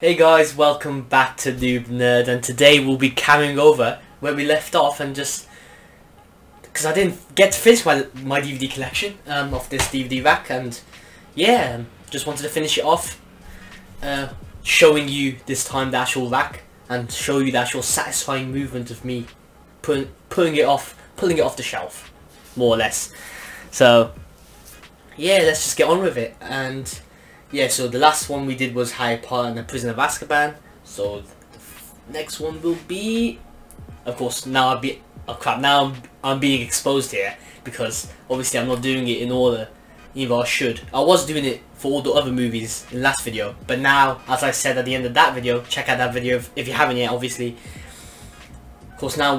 Hey guys, welcome back to Noob Nerd, and today we'll be carrying over where we left off, and just because I didn't get to finish my DVD collection of this DVD rack, and yeah, just wanted to finish it off, showing you this time the actual rack and show you the actual satisfying movement of me pulling it off the shelf, more or less. So yeah, let's just get on with it. And yeah, so the last one we did was Harry Potter and the Prisoner of Azkaban. So the next one will be, of course, now I'm being exposed here, because obviously I'm not doing it in order, even though I should. I was doing it for all the other movies in the last video, but now, as I said at the end of that video, check out that video if you haven't yet, obviously. Of course, now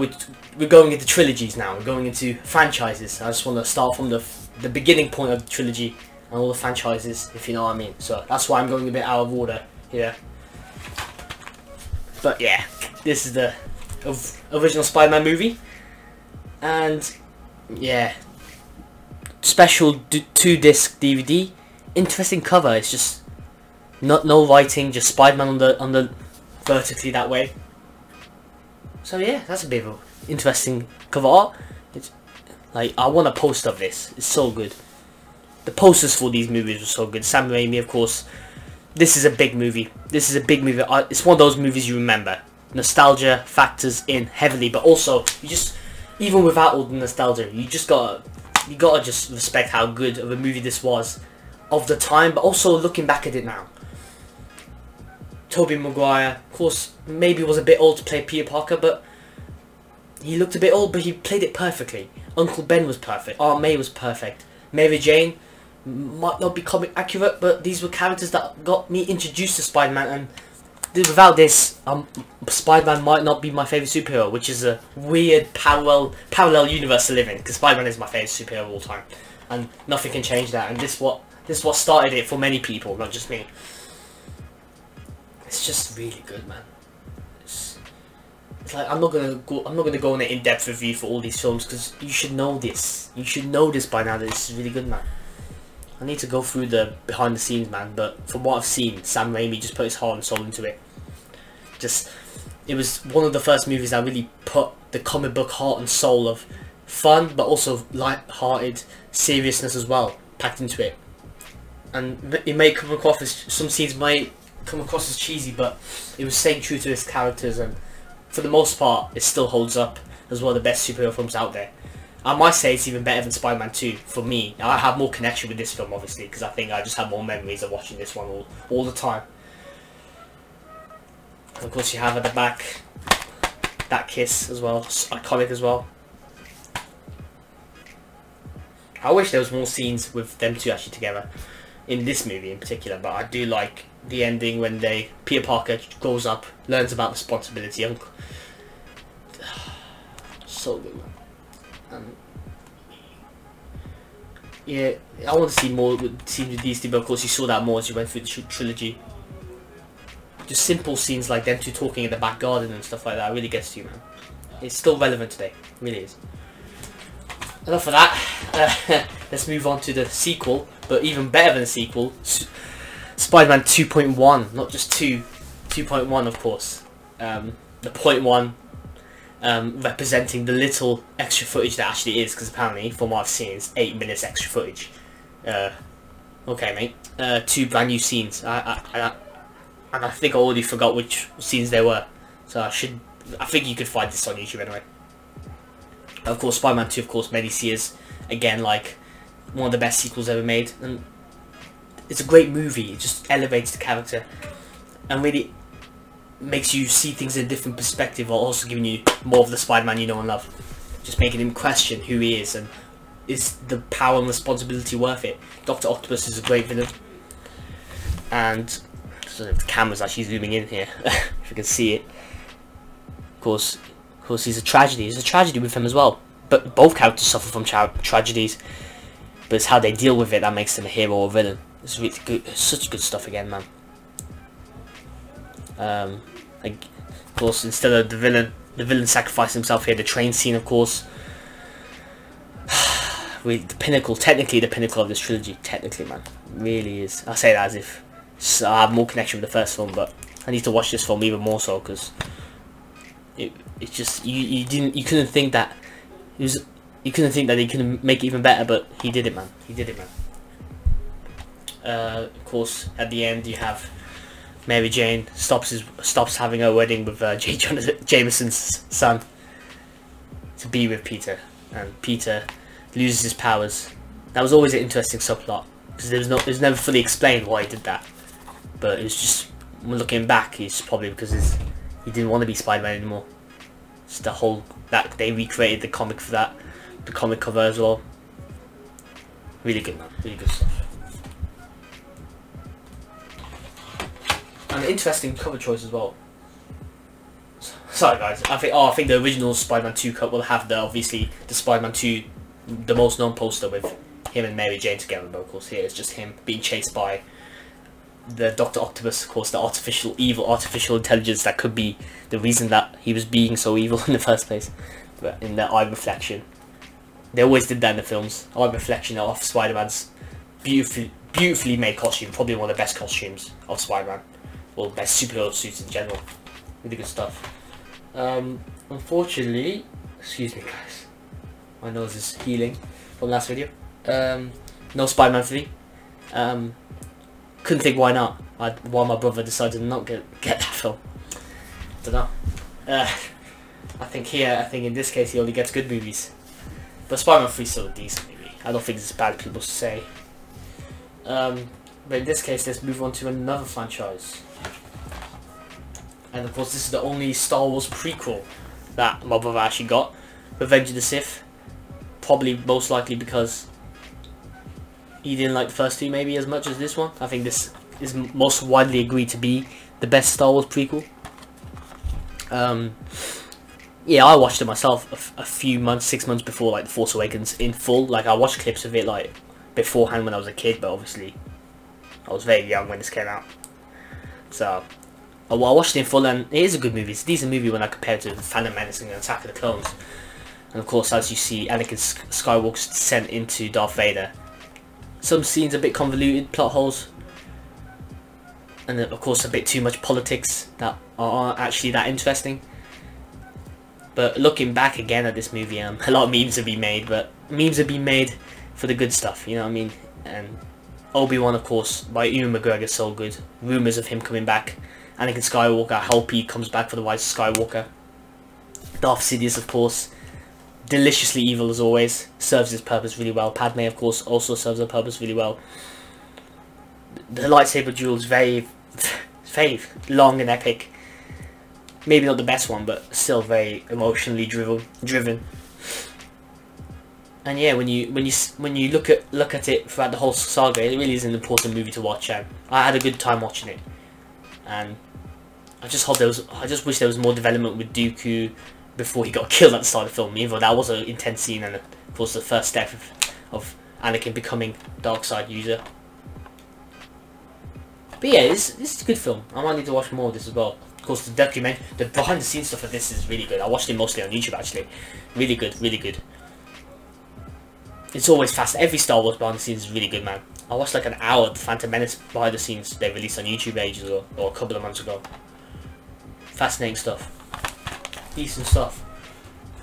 we're going into trilogies now. We're going into franchises. I just want to start from the beginning point of the trilogy and all the franchises, if you know what I mean. So that's why I'm going a bit out of order here. But yeah, this is the original Spider-Man movie, and yeah, special 2-disc DVD. Interesting cover. It's just no writing, just Spider-Man on the vertically that way. So yeah, that's a bit of an interesting cover art. It's like, I want a poster of this. It's so good. The posters for these movies were so good. Sam Raimi, of course. This is a big movie. This is a big movie. It's one of those movies you remember. Nostalgia factors in heavily, but also you just, even without all the nostalgia, you gotta just respect how good of a movie this was of the time, but also looking back at it now. Tobey Maguire, of course, maybe was a bit old to play Peter Parker, but he looked a bit old, but he played it perfectly. Uncle Ben was perfect. Aunt May was perfect. Mary Jane might not be comic accurate, but these were characters that got me introduced to Spider-Man, and without this, Spider-Man might not be my favourite superhero, which is a weird parallel universe to live in, because Spider-Man is my favourite superhero of all time, and nothing can change that, and this is what started it for many people, not just me. It's just really good, man. It's like, I'm not gonna go on an in-depth review for all these films, because you should know this. You should know this by now, that this is really good, man. I need to go through the behind the scenes, man, but from what I've seen, Sam Raimi just put his heart and soul into it. It was one of the first movies that really put the comic book heart and soul of fun, but also light-hearted seriousness as well, packed into it. And it may come across as, some scenes might come across as cheesy, but it was staying true to its characters, and for the most part, it still holds up as one of the best superhero films out there. I might say it's even better than Spider-Man 2 for me. I have more connection with this film, obviously, because I think I just have more memories of watching this one all the time. And of course, you have at the back that kiss as well, iconic as well. I wish there was more scenes with them two actually together in this movie in particular, but I do like the ending when Peter Parker grows up, learns about responsibility. So good, man. Yeah, I want to see more scenes with these two, but of course you saw that more as you went through the trilogy. Just simple scenes like them two talking in the back garden and stuff like that really gets to you, man. It's still relevant today, it really is. Enough of that. Let's move on to the sequel, but even better than the sequel, Spider-Man 2.1, not just 2.1 of course. The .1 representing the little extra footage that actually is, because apparently, from what I've seen, it's 8 minutes extra footage. Okay, mate. 2 brand new scenes. And I think I already forgot which scenes they were, so I think you could find this on YouTube anyway. Of course, Spider-Man 2, of course, many see as, again, like one of the best sequels ever made, and it's a great movie. It just elevates the character and really makes you see things in a different perspective, while also giving you more of the Spider-Man you know and love. Just making him question who he is, and is the power and responsibility worth it? Dr. Octopus is a great villain, and so the camera's actually zooming in here, if you can see it. Of course, he's a tragedy. There's a tragedy with him as well. But both characters suffer from tragedies, but it's how they deal with it that makes them a hero or villain. It's really good. It's such good stuff again, man. Like, of course, instead of the villain sacrificing himself here. The train scene, of course, really the pinnacle, technically the pinnacle of this trilogy. Technically, man, really is. I say that as if I have more connection with the first film, but I need to watch this film even more so, because it's just you couldn't think that you couldn't think that he couldn't make it even better, but he did it, man. He did it, man. Of course, at the end you have Mary Jane stops having her wedding with J. Jonah Jameson's son to be with Peter, and Peter loses his powers. That was always an interesting subplot, because it was never fully explained why he did that. But it was just, looking back, it's probably because he didn't want to be Spider-Man anymore. It's the whole that they recreated the comic for that, the comic cover as well. Really good, man. Really good stuff. And interesting cover choice as well. Sorry guys, I think the original Spider-Man 2 cut will have obviously the Spider-Man 2, the most known poster with him and Mary Jane together, but of course here it's just him being chased by the Dr. Octopus, of course, the evil artificial intelligence that could be the reason that he was being so evil in the first place. But in the eye reflection, they always did that in the films. Eye reflection of Spider-Man's beautifully made costume, probably one of the best costumes of Spider-Man. Well, best superhero suits in general. Really good stuff. Unfortunately, excuse me guys, my nose is healing from last video. No Spider-Man 3. Couldn't think why not. Why my brother decided to not get that film. Don't know. I think in this case he only gets good movies. But Spider-Man 3 is still a decent movie. I don't think it's as bad as people say. But in this case, let's move on to another franchise. And of course, this is the only Star Wars prequel that my brother actually got. Revenge of the Sith. Probably most likely because he didn't like the first two maybe as much as this one. I think this is most widely agreed to be the best Star Wars prequel. Yeah, I watched it myself a few months, 6 months before like The Force Awakens in full. Like I watched clips of it like beforehand when I was a kid, but obviously I was very young when this came out. So I watched it in full, and it is a good movie. It's a decent movie when I compare it to Phantom Menace and Attack of the Clones. And of course, as you see, Anakin Skywalker's descent into Darth Vader. Some scenes a bit convoluted, plot holes, and then, of course, a bit too much politics that aren't actually that interesting. But looking back again at this movie, a lot of memes have been made, but memes have been made for the good stuff, you know what I mean? And Obi-Wan, of course, by Ewan McGregor, is so good. Rumours of him coming back. Anakin Skywalker, I hope he comes back for the Rise of Skywalker. Darth Sidious, of course, deliciously evil as always, serves his purpose really well. Padme, of course, also serves her purpose really well. The lightsaber duel is very long and epic. Maybe not the best one, but still very emotionally driven. And yeah, when you look at it throughout the whole saga, it really is an important movie to watch, and I had a good time watching it. And I just wish there was more development with Dooku before he got killed at the start of the film. Even though that was an intense scene, and of course the first step of Anakin becoming dark side user. But yeah, this is a good film. I might need to watch more of this as well. Of course, the behind the scenes stuff of this is really good. I watched it mostly on YouTube actually. Really good, really good. It's always fast. Every Star Wars behind the scenes is really good, man. I watched like an hour of Phantom Menace behind the scenes they released on YouTube ages ago, or a couple of months ago. Fascinating stuff. Decent stuff.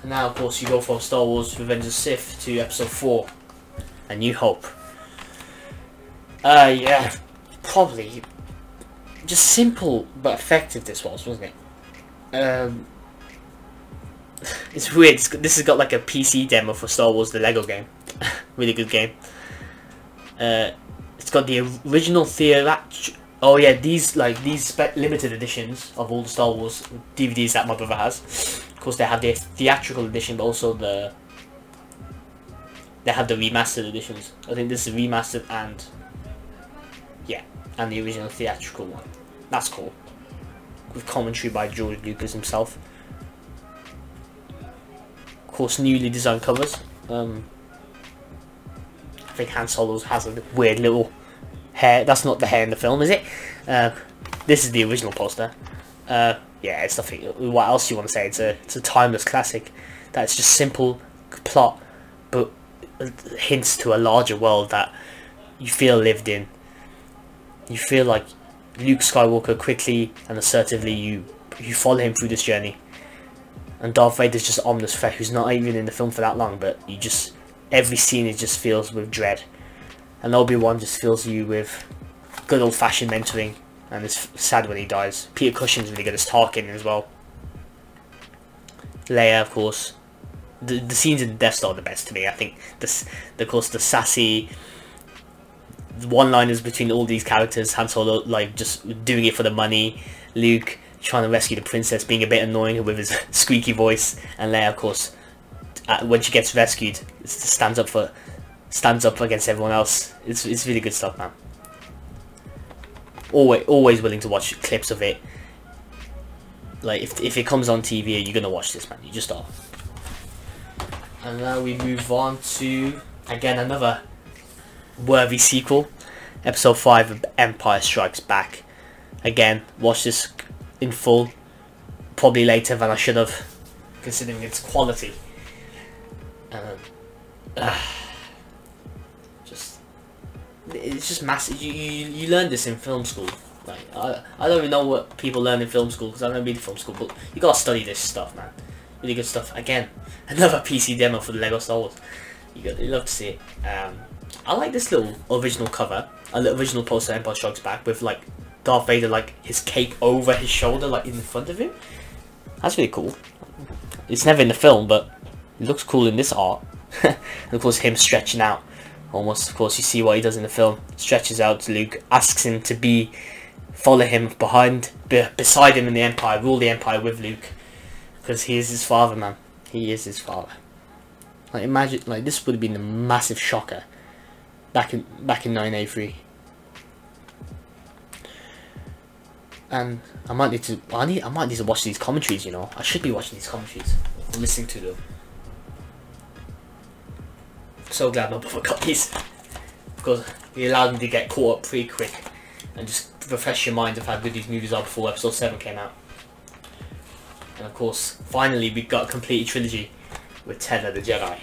And now, of course, you go from Star Wars Revenge of the Sith to Episode 4, A New Hope. Yeah, probably just simple but effective this was, wasn't it? It's weird. This has got like a PC demo for Star Wars, the Lego game. Really good game. It's got the original theatrical. Oh yeah, these limited editions of all the Star Wars DVDs that my brother has. Of course, they have the theatrical edition, but also they have the remastered editions. I think this is remastered and the original theatrical one. That's cool. With commentary by George Lucas himself. Of course, newly designed covers. I think Han Solo's has a weird little hair. That's not the hair in the film, is it? This is the original poster. Yeah, it's nothing. What else do you want to say? It's a timeless classic. That's just simple plot, but hints to a larger world that you feel lived in. You feel like Luke Skywalker quickly and assertively you follow him through this journey. And Darth Vader's just ominous threat who's not even in the film for that long, but you just, every scene is just fills with dread. And Obi-Wan just fills you with good old-fashioned mentoring, and it's sad when he dies. Peter Cushing's really good as Tarkin as well. Leia, of course. The scenes in the Death Star are the best to me. I think of course the sassy one-liners between all these characters. Han Solo like just doing it for the money. Luke trying to rescue the princess, being a bit annoying with his squeaky voice, and Leia, of course, when she gets rescued, stands up against everyone else. It's really good stuff, man. Always willing to watch clips of it. Like if it comes on TV, you're gonna watch this, man. You just are. And now we move on to again another worthy sequel, Episode 5 of Empire Strikes Back. Again, watch this in full, probably later than I should have, considering its quality. It's just massive. You learn this in film school. Like I don't even know what people learn in film school because I've never been to film school, but you gotta study this stuff, man. Really good stuff. Again, another PC demo for the Lego Star Wars. You love to see it. I like this little original cover, a little original poster, Empire Strikes Back, with like Darth Vader, like his cape over his shoulder, like in the front of him. That's really cool. It's never in the film, but it looks cool in this art. And of course, him stretching out. Almost, of course, you see what he does in the film. Stretches out to Luke, asks him to follow him beside him in the Empire, rule the Empire with Luke, because he is his father, man. He is his father. Like imagine, like this would have been a massive shocker back in 983. And I might need to watch these commentaries. You know, I should be watching these commentaries, or listening to them. So glad my brother got these, because he allowed me to get caught up pretty quick and just refresh your mind of how good these movies are before Episode 7 came out. And of course, finally we got a complete trilogy with Return of the Jedi.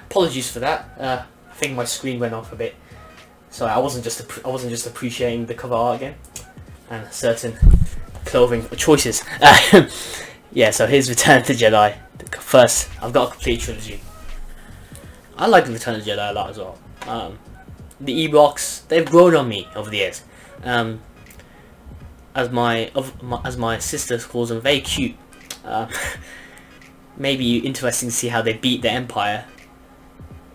Apologies for that. I think my screen went off a bit. Sorry, I wasn't just appreciating the cover art again and certain clothing choices. Yeah, so here's Return of the Jedi. First, I've got a complete trilogy. I like Return of the Jedi a lot as well. The Ewoks, they've grown on me over the years. As my sister calls them, very cute. Maybe interesting to see how they beat the Empire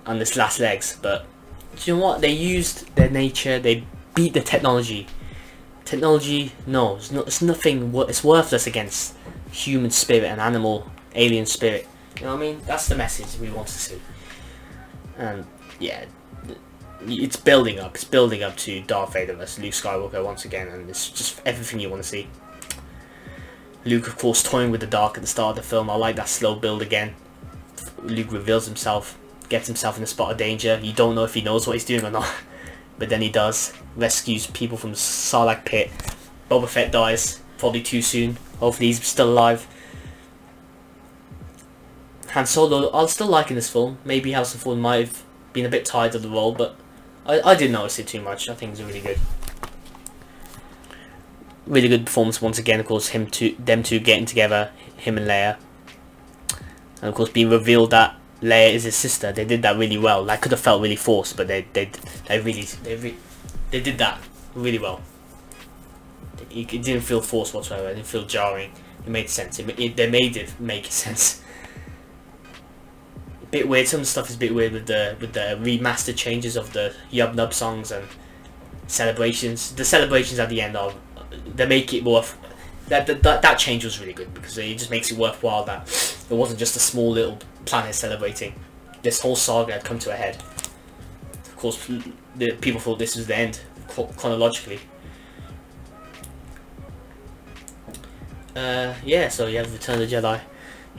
on this last legs, but do you know what? They used their nature, they beat the technology. Technology, no, it's nothing. It's worthless against human spirit and animal, alien spirit. You know what I mean? That's the message we want to see. And yeah, it's building up. It's building up to Darth Vader versus Luke Skywalker once again, and it's just everything you want to see. Luke, of course, toying with the dark at the start of the film. I like that slow build again. Luke reveals himself, gets himself in a spot of danger. You don't know if he knows what he's doing or not, but then he does. Rescues people from the Sarlacc pit. Boba Fett dies, probably too soon. Hopefully he's still alive. Han Solo, I'm still liking this film. Maybe Harrison Ford might have been a bit tired of the role, but I didn't notice it too much. I think it's really good. Really good performance once again, of course, them two getting together, him and Leia. And of course being revealed that Leia is his sister. They did that really well. That could have felt really forced, but they did that really well. It didn't feel forced whatsoever. It didn't feel jarring. It made sense. They made it make sense. A bit weird. Some stuff is a bit weird with the remastered changes of the Yub Nub songs and celebrations. The celebrations at the end they make it worth. That change was really good because it just makes it worthwhile that it wasn't just a small little planet celebrating. This whole saga had come to a head. Of course, the people thought this was the end chronologically. Yeah, so you have Return of the Jedi.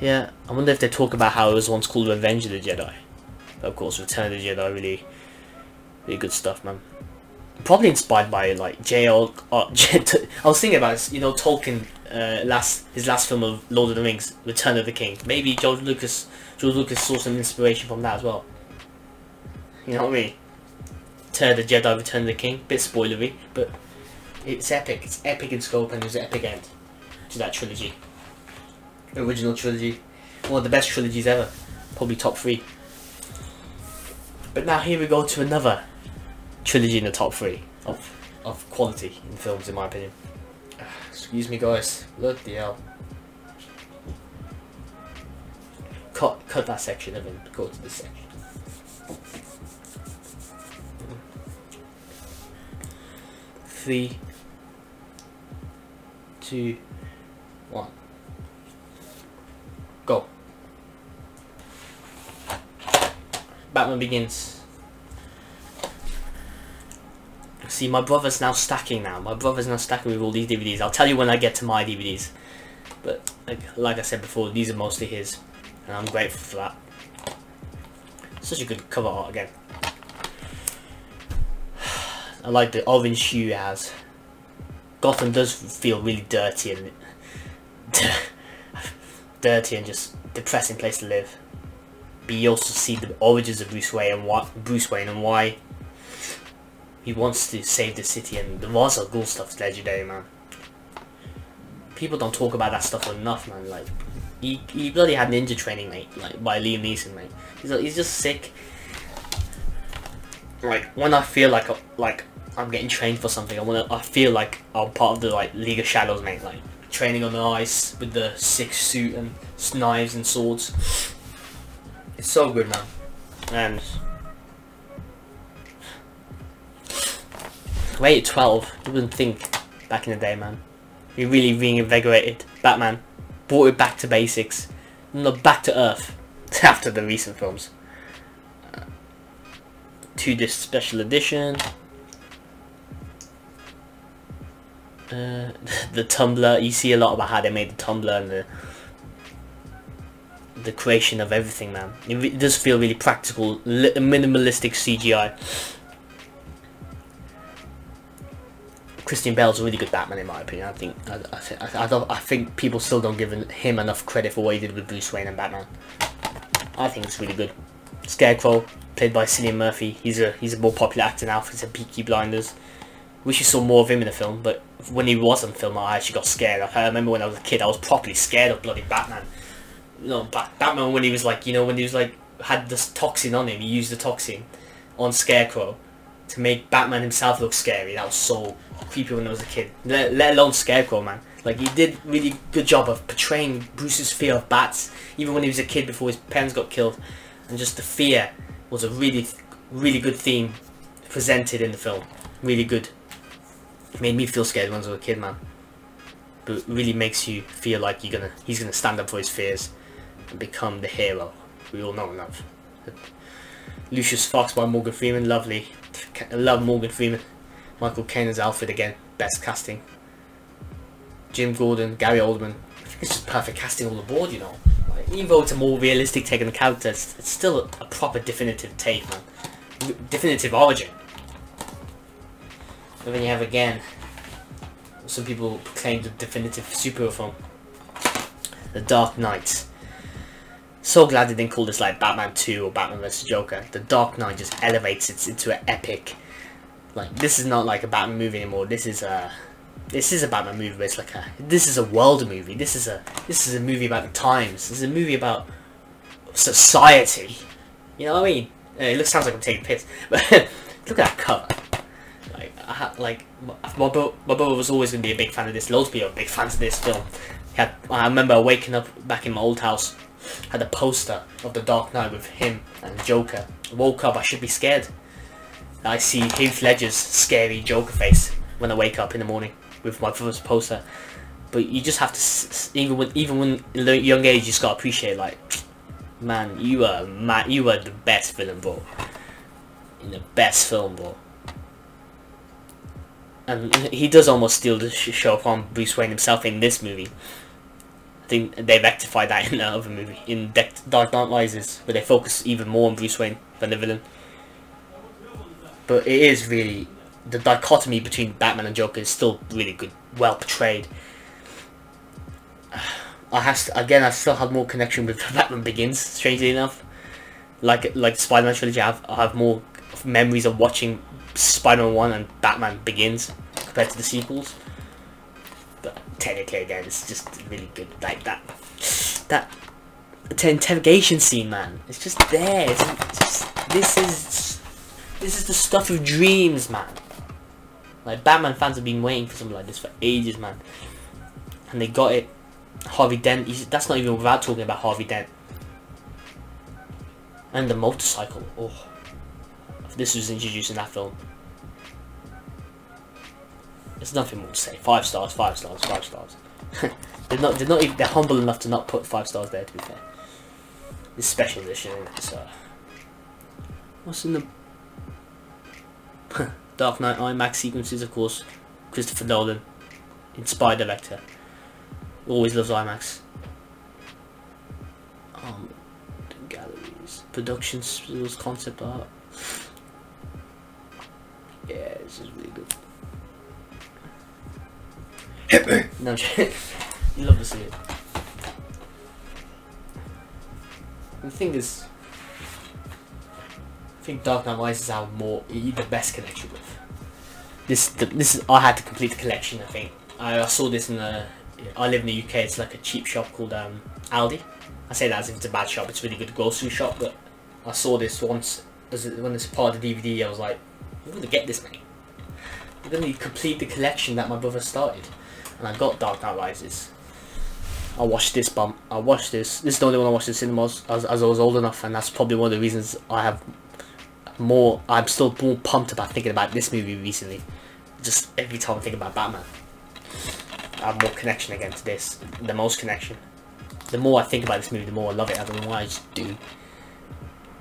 Yeah, I wonder if they talk about how it was once called Revenge of the Jedi. But of course, Return of the Jedi, really good stuff, man. Probably inspired by like I was thinking about this, you know, Tolkien his last film of Lord of the Rings, Return of the King. Maybe George Lucas saw some inspiration from that as well. You know what I mean? Return of the Jedi, Return of the King. Bit spoilery, but it's epic. It's epic in scope, and there's an epic end to that trilogy. Original trilogy, one of the best trilogies ever. Probably top 3. But now here we go to another trilogy in the top 3 of quality in films, in my opinion. Excuse me, guys. Look the hell. Cut that section and then go to this section. Three, 2, 1. Go. Batman Begins. See, my brother's now stacking now. My brother's now stacking with all these DVDs. I'll tell you when I get to my DVDs. But like I said before, these are mostly his. And I'm grateful for that. Such a good cover art again. I like the orange hue it has. Gotham does feel really dirty and dirty and just depressing place to live. But you also see the origins of Bruce Wayne and why he wants to save the city, and the Ra's al Ghul stuff's legendary, man. People don't talk about that stuff enough, man. Like, he bloody had ninja training, mate, like by Liam Neeson, mate. He's just sick. Like, when I feel like I'm getting trained for something, I feel like I'm part of the League of Shadows, mate. Like training on the ice with the sick suit and knives and swords. It's so good, man. And rated 12. You wouldn't think back in the day, man. He really reinvigorated Batman, brought it back to basics, not back to earth after the recent films. 2-disc special edition. The Tumblr. You see a lot about how they made the Tumblr and the creation of everything, man. It does feel really practical, minimalistic CGI. Christian Bale's a really good Batman, in my opinion. I think people still don't give him enough credit for what he did with Bruce Wayne and Batman. I think it's really good. Scarecrow, played by Cillian Murphy. He's a more popular actor now. He's a Peaky Blinders. Wish you saw more of him in the film, but when he was on film, I actually got scared. I remember when I was a kid, I was properly scared of bloody Batman. You know, Batman when he was like, when he was like, had this toxin on him, he used the toxin on Scarecrow to make Batman himself look scary. That was so creepy when I was a kid. Let alone Scarecrow, man. Like, he did really good job of portraying Bruce's fear of bats, even when he was a kid before his parents got killed. And just the fear was a really good theme presented in the film. Really good. It made me feel scared when I was a kid, man. But it really makes you feel like he's gonna stand up for his fears and become the hero we all know and love. Lucius Fox by Morgan Freeman, lovely. I love Morgan Freeman. Michael Caine as Alfred again, best casting. Jim Gordon, Gary Oldman. I think it's just perfect casting all aboard, you know. Like, even though it's a more realistic take on the character, it's still a proper definitive take, man. Definitive origin. And then you have again, some people claim the definitive superhero film, The Dark Knight. So glad they didn't call this like Batman 2 or Batman vs Joker. The Dark Knight just elevates it into an epic. Like, this is not like a Batman movie anymore. This is a Batman movie, but it's like this is a world movie. This is a movie about the times. This is a movie about society. You know what I mean? It sounds like I'm taking piss, but look at that cover. Like my brother was always going to be a big fan of this. Loads of people are big fans of this film. I remember waking up back in my old house, had a poster of The Dark Knight with him and Joker. I woke up, I should be scared. I see Heath Ledger's scary Joker face when I wake up in the morning with my brother's poster. But you just have to, even when in a young age, you just gotta appreciate, like, man, you were the best villain, bro. In the best film, bro. And he does almost steal the show from Bruce Wayne himself in this movie. I think they rectified that in the other movie, in Dark Knight Rises, where they focus even more on Bruce Wayne than the villain. But it is really, the dichotomy between Batman and Joker is still really good, well portrayed. I still have more connection with Batman Begins, strangely enough. Like the Spider-Man trilogy, I have more memories of watching Spider-Man 1 and Batman Begins compared to the sequels. But technically, again, it's just really good. Like that interrogation scene, man. It's just there. This is the stuff of dreams, man. Like, Batman fans have been waiting for something like this for ages, man. And they got it. Harvey Dent, that's not even without talking about Harvey Dent. And the motorcycle. Oh, if this was introduced in that film, there's nothing more to say. 5 stars, 5 stars, 5 stars. they're humble enough to not put 5 stars there, to be fair. This special edition, so what's in the Dark Knight IMAX sequences, of course. Christopher Nolan, inspired director. Always loves IMAX. Galleries, production skills, concept art. Yeah, this is really good. Hit me! No, you love to see it. The thing is, I think Dark Knight Rises have the best connection with. This is, I had to complete the collection. I think I saw this in I live in the UK. It's like a cheap shop called Aldi. I say that as if it's a bad shop. It's a really good grocery shop. But I saw this once when it's part of the DVD. I was like, I'm gonna get this, mate. I'm gonna complete the collection that my brother started, and I got Dark Knight Rises. I watched this bump. I watched this. This is the only one I watched in cinemas as I was old enough, and that's probably one of the reasons I have more. I'm still more pumped about thinking about this movie recently. Just every time I think about Batman, I have more connection again to this. The most connection. The more I think about this movie, the more I love it. I don't know why, I just do.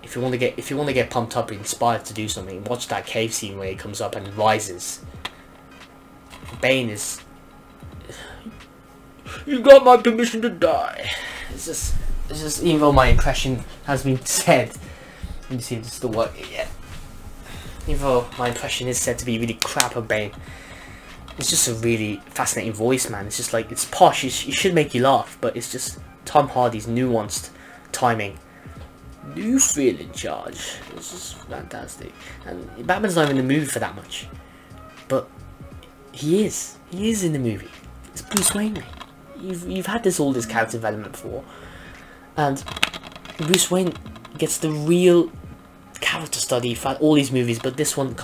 If you want to get pumped up, inspired to do something, watch that cave scene where he comes up and rises. Bane is. You got my permission to die. It's just even though my impression has been said. Let me see if it's still working yet. Even though my impression is said to be really crap of Bane, it's just a really fascinating voice, man. It's just like, it's posh. It should make you laugh, but it's just Tom Hardy's nuanced timing. Do you feel in charge? It's just fantastic. And Batman's not even in the movie for that much, but he is. He is in the movie. It's Bruce Wayne, mate. You've had all this character development before, and Bruce Wayne gets the real character study for all these movies, but this one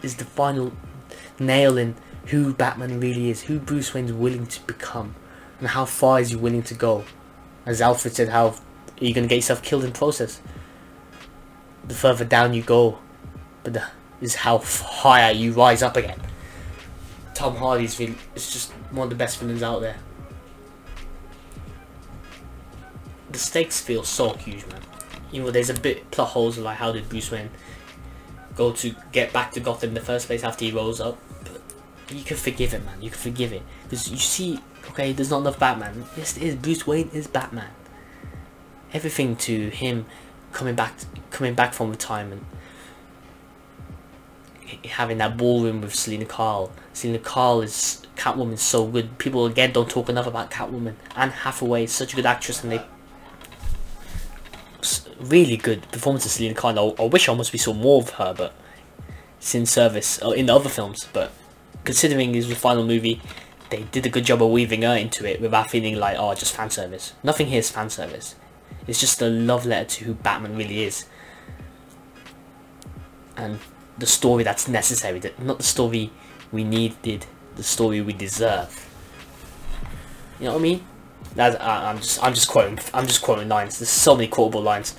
is the final nail in who Batman really is, who Bruce Wayne's willing to become, and how far is he willing to go. As Alfred said, how are you going to get yourself killed in the process? The further down you go, but is how higher you rise up again. Tom Hardy's is just one of the best villains out there. The stakes feel so huge, man. You know, there's a bit plot holes like how did Bruce Wayne go to get back to Gotham in the first place after he rose up. But you can forgive it, man. You can forgive it because you see, okay, there's not enough Batman. Yes, it is. Bruce Wayne is Batman. Everything to him coming back from retirement, having that ballroom with Selena Kyle. Selena Kyle is Catwoman, so good. People again don't talk enough about Catwoman. Anne Hathaway is such a good actress, and they really good performance of Selena Kyle. I wish I almost we saw more of her, but it's in service in the other films. But considering this was the final movie, they did a good job of weaving her into it without feeling like, oh, just fan service. Nothing here is fan service. It's just a love letter to who Batman really is, and the story that's necessary. Not the story we needed, the story we deserve. You know what I mean? I'm just quoting lines. There's so many quotable lines.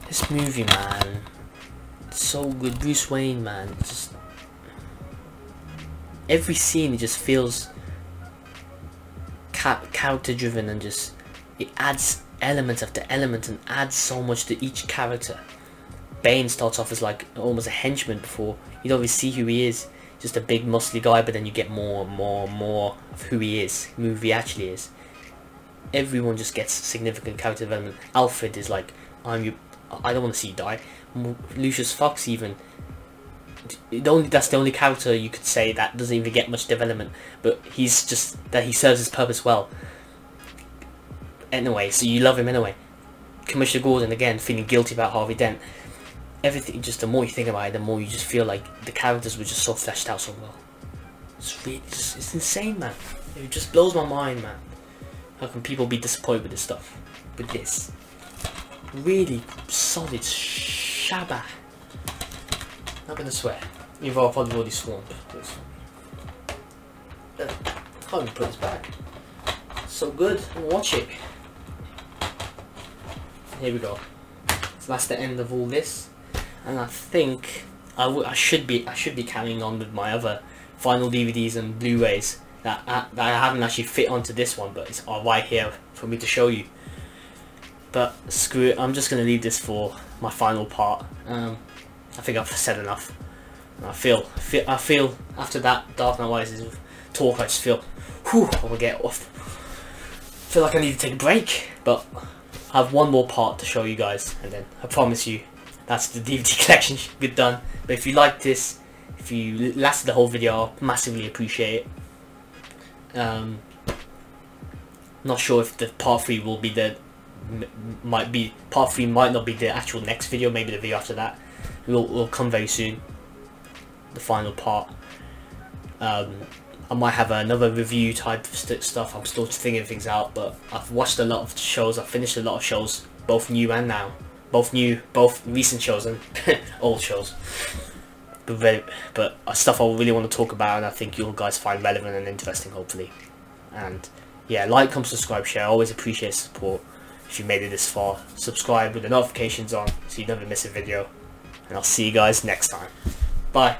This movie, man, it's so good. Bruce Wayne, man, just every scene it just feels character driven, and just it adds element after element and adds so much to each character. Bane starts off as like almost a henchman before you don't really see who he is, just a big muscly guy, but then you get more and more and more of who he is, who he actually is. Everyone just gets significant character development. Alfred is like, I don't want to see you die. Lucius Fox even, that's the only character you could say that doesn't even get much development, but he's just that he serves his purpose well. Anyway, so you love him anyway. Commissioner Gordon, again, feeling guilty about Harvey Dent. Everything, just the more you think about it, the more you just feel like the characters were just so fleshed out so well. It's really, it's insane, man. It just blows my mind, man. How can people be disappointed with this stuff? With this really solid shabba. Not gonna swear. Even though I've probably already sworn. Can't even put this back. So good. Watch it. Here we go. So that's the end of all this, and I think I should be carrying on with my other vinyl DVDs and Blu-rays that I haven't actually fit onto this one, but it's right here for me to show you. But screw it, I'm just gonna leave this for my final part. I think I've said enough. I feel after that Dark Knight Rises talk, I just feel, whew, I will get off. Feel like I need to take a break, but I have one more part to show you guys, and then I promise you that's the DVD collection should be done. But if you like this, if you lasted the whole video, I'll massively appreciate it. Not sure if the part 3 will be part 3 might not be the actual next video, maybe the video after that will come very soon, the final part. I might have another review type of stuff. I'm still figuring things out, but I've watched a lot of shows. I've finished a lot of shows, both new and now, both recent shows and old shows. But stuff I really want to talk about, and I think you guys find relevant and interesting, hopefully. And yeah, like, comment, subscribe, share. I always appreciate support. If you made it this far, subscribe with the notifications on so you never miss a video. And I'll see you guys next time. Bye.